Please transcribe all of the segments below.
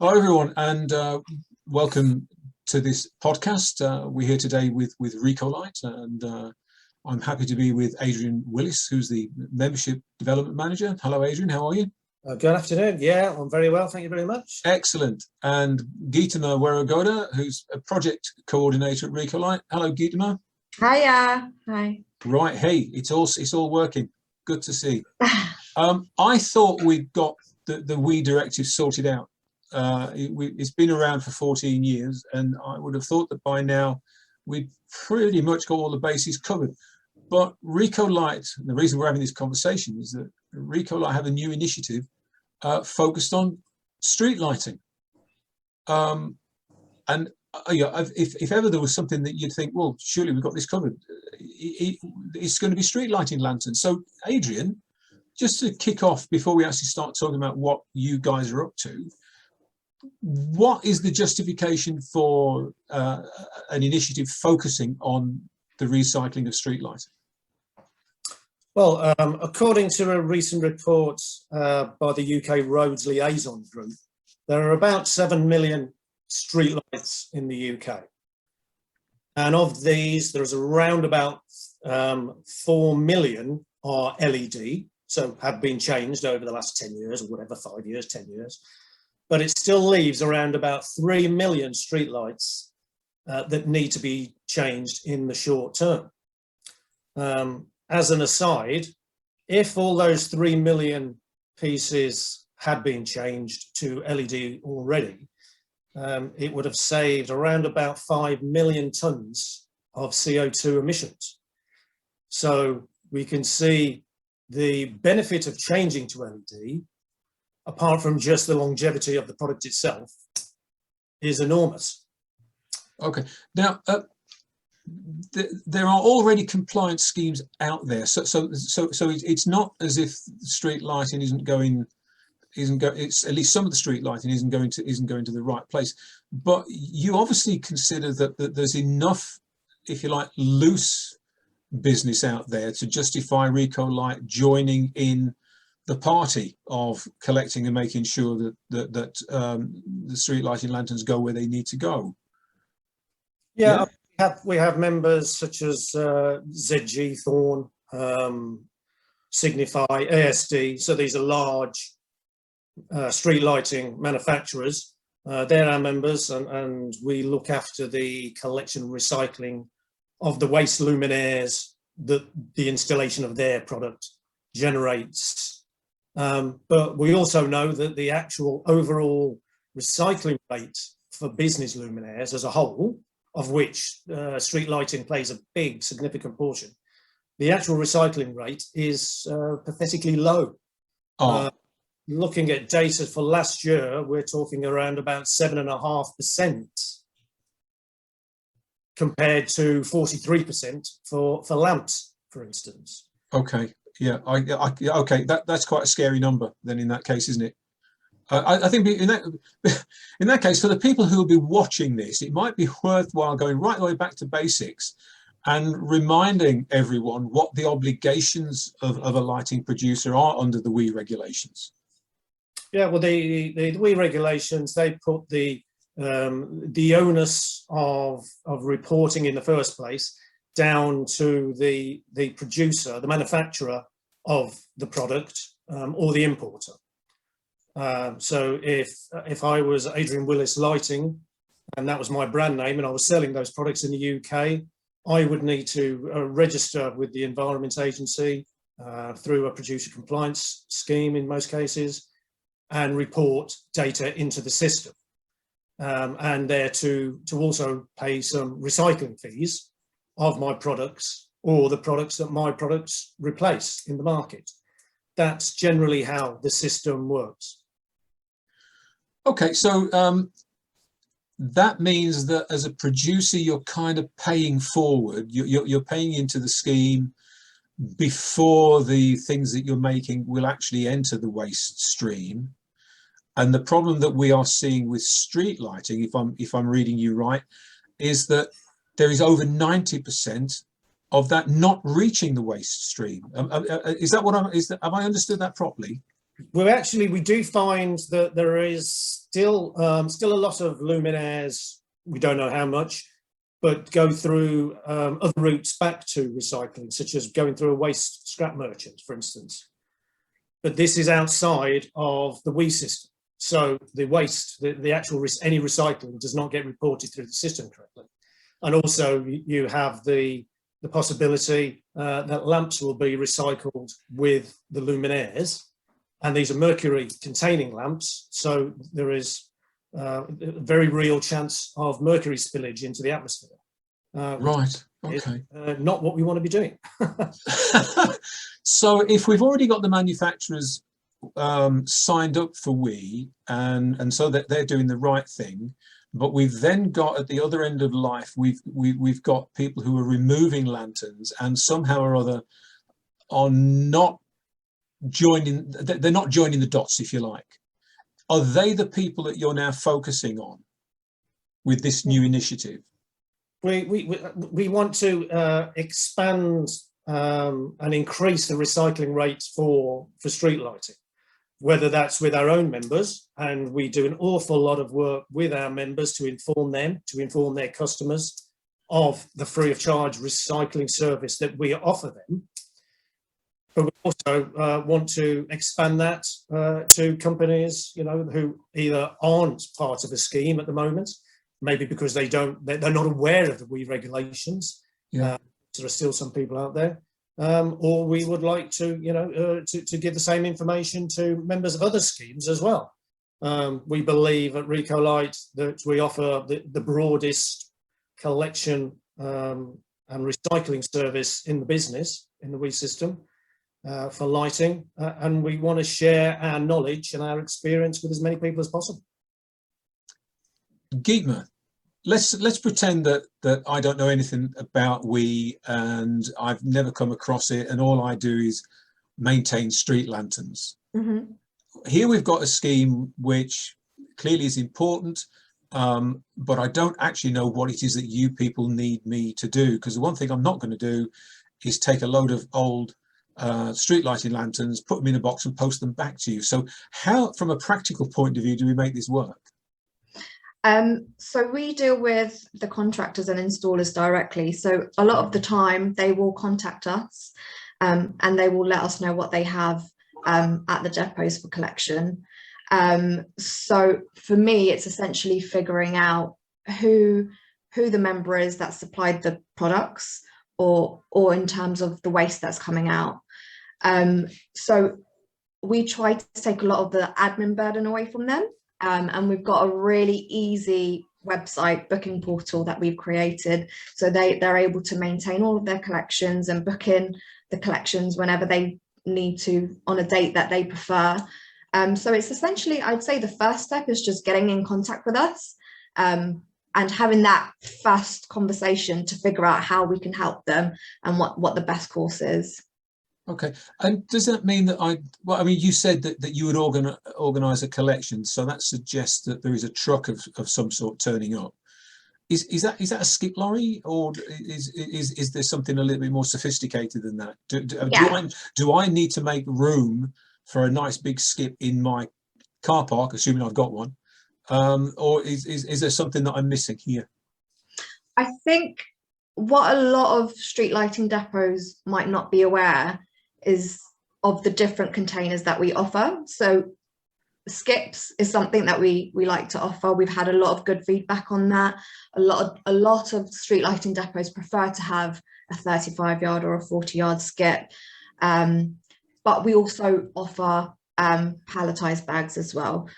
Hello, everyone, and welcome to this podcast. We're here today with Recolight, and I'm happy to be with Adrian Willis, who's the Membership Development Manager. Hello, Adrian. How are you? Good afternoon. Yeah, I'm very well. Thank you very much. Excellent. And Geetama Weragoda, who's a Project Coordinator at Recolight. Hello, Geetama. Hiya. Hi. Right. Hey, it's all working. Good to see. I thought we'd got the WEEE directive sorted out. It's been around for 14 years, and I would have thought that by now we'd pretty much got all the bases covered. But Recolight, the reason we're having this conversation is that Recolight have a new initiative focused on street lighting. If ever there was something that you'd think, well, surely we've got this covered, it's going to be street lighting lanterns. So, Adrian, just to kick off before we actually start talking about what you guys are up to, what is the justification for an initiative focusing on the recycling of street lighting? Well, according to a recent report by the UK Roads Liaison Group, there are about 7 million streetlights in the UK. And of these, there's around about 4 million are LED, so have been changed over the last 10 years or whatever, 5 years, 10 years. But it still leaves around about 3 million streetlights that need to be changed in the short term. As an aside, if all those 3 million pieces had been changed to LED already, it would have saved around about 5 million tons of CO2 emissions. So we can see the benefit of changing to LED, apart from just the longevity of the product itself, is enormous. Okay. Now, there are already compliance schemes out there, so it's not as if street lighting it's at least some of the street lighting isn't going to the right place. But you obviously consider that there's enough, if you like, loose business out there to justify Recolight joining in the party of collecting and making sure that the street lighting lanterns go where they need to go. Yeah. We have members such as ZG, Thorn, Signify, ASD. So these are large street lighting manufacturers. They're our members, and we look after the collection and recycling of the waste luminaires that the installation of their product generates. But we also know that the actual overall recycling rate for business luminaires as a whole, of which street lighting plays a big, get portion, the actual recycling rate is pathetically low. Looking at data for last year, we're talking around about 7.5% compared to 43% for lamps, for instance. Okay, yeah, okay, that's quite a scary number then in that case, isn't it? I think in that case, for the people who will be watching this, it might be worthwhile going right the way back to basics and reminding everyone what the obligations of a lighting producer are under the WEEE regulations. Yeah, well, the WEEE regulations, they put the onus of reporting in the first place down to the producer, the manufacturer of the product, or the importer. So if I was Adrian Willis Lighting, and that was my brand name, and I was selling those products in the UK, I would need to register with the Environment Agency through a producer compliance scheme in most cases, and report data into the system. And there to also pay some recycling fees of my products or the products that my products replace in the market. That's generally how the system works. Okay, so that means that as a producer, you're kind of paying forward. You're paying into the scheme before the things that you're making will actually enter the waste stream. And the problem that we are seeing with street lighting, if I'm reading you right, is that there is over 90% of that not reaching the waste stream. Is that what have I understood that properly? We do find that there is still a lot of luminaires. We don't know how much, but go through other routes back to recycling, such as going through a waste scrap merchant, for instance. But this is outside of the WEEE system. So the waste, the actual any recycling does not get reported through the system correctly. And also you have the possibility that lamps will be recycled with the luminaires. And these are mercury containing lamps. So there is a very real chance of mercury spillage into the atmosphere. Right, okay. Not what we want to be doing. So if we've already got the manufacturers signed up for WEEE and so that they're doing the right thing, but we've then got at the other end of life, we've got people who are removing lanterns and somehow or other are not joining, they're not joining the dots, if you like. Are they the people that you're now focusing on with this new initiative? We want to expand and increase the recycling rates for street lighting, whether that's with our own members, and we do an awful lot of work with our members to inform them, to inform their customers of the free of charge recycling service that we offer them. But we also want to expand that to companies, you know, who either aren't part of the scheme at the moment, maybe because they're not aware of the WEEE regulations. Yeah. There are still some people out there, or we would like to, you know, to give the same information to members of other schemes as well. We believe at Recolight that we offer the broadest collection and recycling service in the business, in the WEEE system. For lighting, and we want to share our knowledge and our experience with as many people as possible. Geetma, let's pretend that I don't know anything about WEEE and I've never come across it, and all I do is maintain street lanterns. Mm-hmm. Here we've got a scheme which clearly is important, but I don't actually know what it is that you people need me to do, because the one thing I'm not going to do is take a load of old street lighting lanterns, put them in a box and post them back to you. So how, from a practical point of view, do we make this work? So we deal with the contractors and installers directly. So a lot of the time they will contact us and they will let us know what they have at the depots for collection. So for me, it's essentially figuring out who the member is that supplied the products, or in terms of the waste that's coming out. So we try to take a lot of the admin burden away from them, and we've got a really easy website booking portal that we've created, so they're able to maintain all of their collections and book in the collections whenever they need to on a date that they prefer. So it's essentially, I'd say the first step is just getting in contact with us and having that fast conversation to figure out how we can help them and what the best course is. Okay, and does that mean that well, I mean, you said that you would organise a collection, so that suggests that there is a truck of some sort turning up. Is that a skip lorry, or is there something a little bit more sophisticated than that? Do I need to make room for a nice big skip in my car park, assuming I've got one, or is there something that I'm missing here? I think what a lot of street lighting depots might not be aware is of the different containers that we offer. So skips is something that we like to offer. We've had a lot of good feedback on that. A lot of street lighting depots prefer to have a 35-yard or a 40-yard skip. But we also offer palletized bags as well.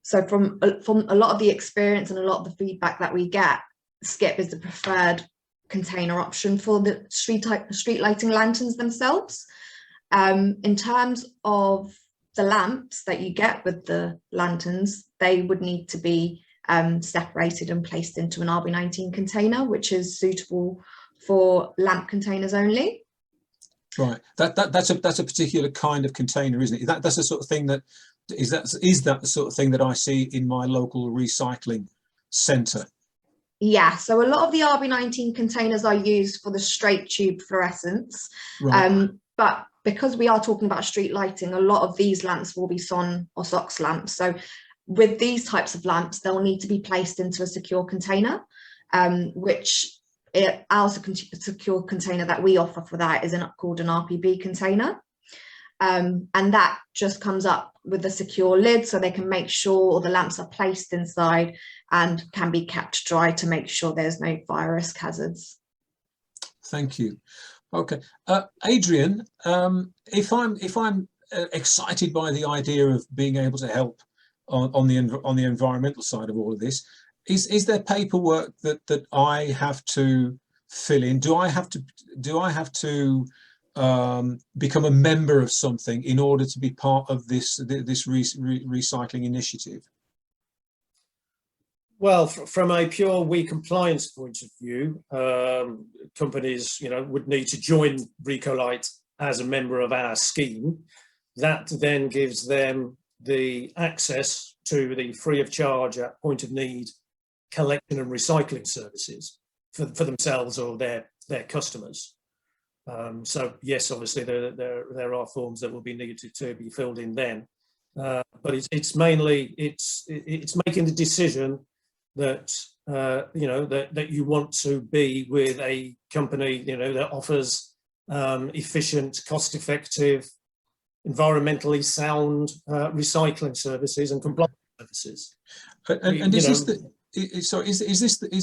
So from a lot of the experience and a lot of the feedback that we get, skip is the preferred container option for the street lighting lanterns themselves. In terms of the lamps that you get with the lanterns, they would need to be separated and placed into an RB19 container, which is suitable for lamp containers only. Right, that's a particular kind of container, isn't it? That's the sort of thing that is that the sort of thing that I see in my local recycling centre? Yeah, so a lot of the RB19 containers are used for the straight tube fluorescents, right. But because we are talking about street lighting, a lot of these lamps will be SON or SOx lamps. So with these types of lamps, they'll need to be placed into a secure container, which our secure container that we offer for that is called an RPB container. And that just comes up with a secure lid, so they can make sure all the lamps are placed inside and can be kept dry to make sure there's no fire risk hazards. Thank you. Okay, Adrian, if I'm excited by the idea of being able to help on the environmental side of all of this, is there paperwork that I have to fill in? Do I have to become a member of something in order to be part of this recycling initiative? Well, from a pure WEEE compliance point of view, companies, would need to join Recolight as a member of our scheme. That then gives them the access to the free of charge at point of need collection and recycling services for themselves or their customers. So yes, obviously there are forms that will be needed to be filled in then, but it's mainly it's making the decision that that you want to be with a company that offers efficient, cost-effective, environmentally sound recycling services and compliance services. And is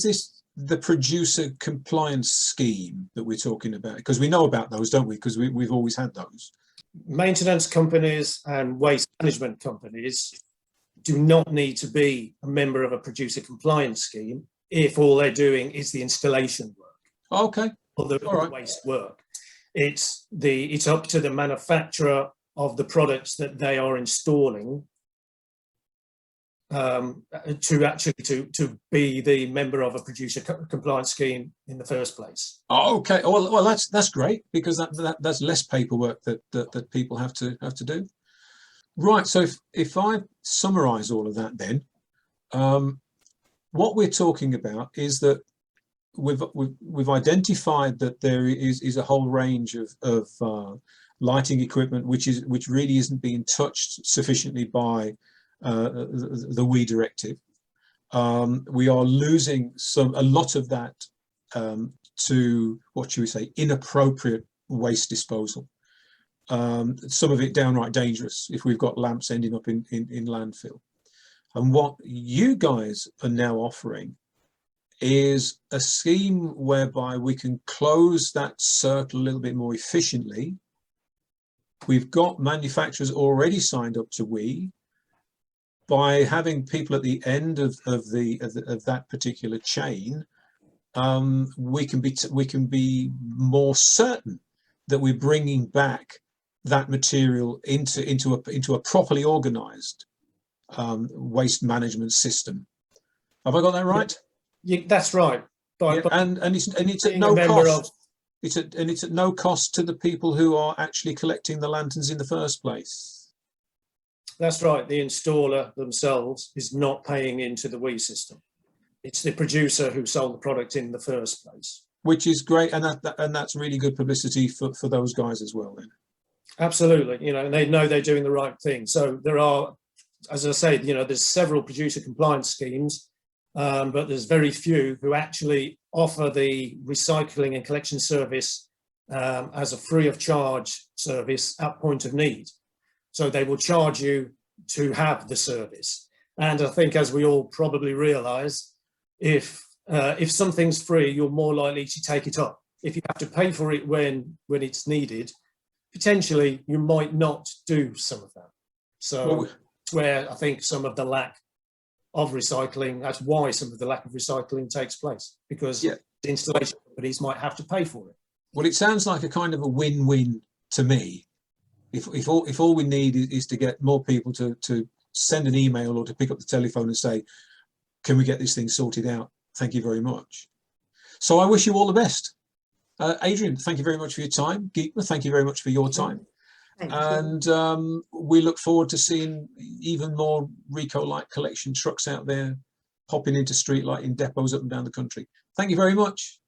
this the producer compliance scheme that we're talking about? Because we know about those, don't we? Because we've always had those. Maintenance companies and waste management companies do not need to be a member of a producer compliance scheme if all they're doing is the installation work. Okay. Or the waste work. It's up to the manufacturer of the products that they are installing to actually to be the member of a producer compliance scheme in the first place. Oh, okay. Well, that's great, because that's less paperwork that people have to do. Right. So if I summarize all of that, then what we're talking about is that we've identified that there is a whole range of lighting equipment which really isn't being touched sufficiently by the WEEE directive. We are losing a lot of that to, what should we say, inappropriate waste disposal. Some of it downright dangerous if we've got lamps ending up in landfill. And what you guys are now offering is a scheme whereby we can close that circle a little bit more efficiently. We've got manufacturers already signed up to WEEE. By having people at the end of that particular chain, we can be more certain that we're bringing back that material into a properly organised waste management system. Have I got that right? Yeah, that's right. And it's at no cost. It's at no cost to the people who are actually collecting the lanterns in the first place. That's right. The installer themselves is not paying into the WEEE system. It's the producer who sold the product in the first place. Which is great, and that's really good publicity for those guys as well. Then. Absolutely, and they know they're doing the right thing. So there are, as I say, there's several producer compliance schemes, but there's very few who actually offer the recycling and collection service as a free of charge service at point of need. So they will charge you to have the service. And I think, as we all probably realise, if something's free, you're more likely to take it up. If you have to pay for it when it's needed, potentially you might not do some of that. So that's where I think some of the lack of recycling, that's why some of the lack of recycling takes place, because the installation companies might have to pay for it. Well, it sounds like a kind of a win-win to me. If all we need is to get more people to send an email or to pick up the telephone and say, can we get this thing sorted out? Thank you very much. So I wish you all the best. Adrian, thank you very much for your time. Geetma, thank you very much for your time. And we look forward to seeing even more Recolight collection trucks out there popping into streetlight in depots up and down the country. Thank you very much.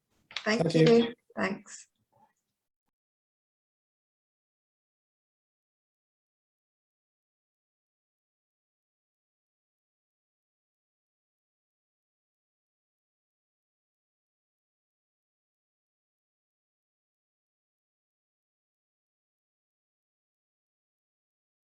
Thank you. Thanks.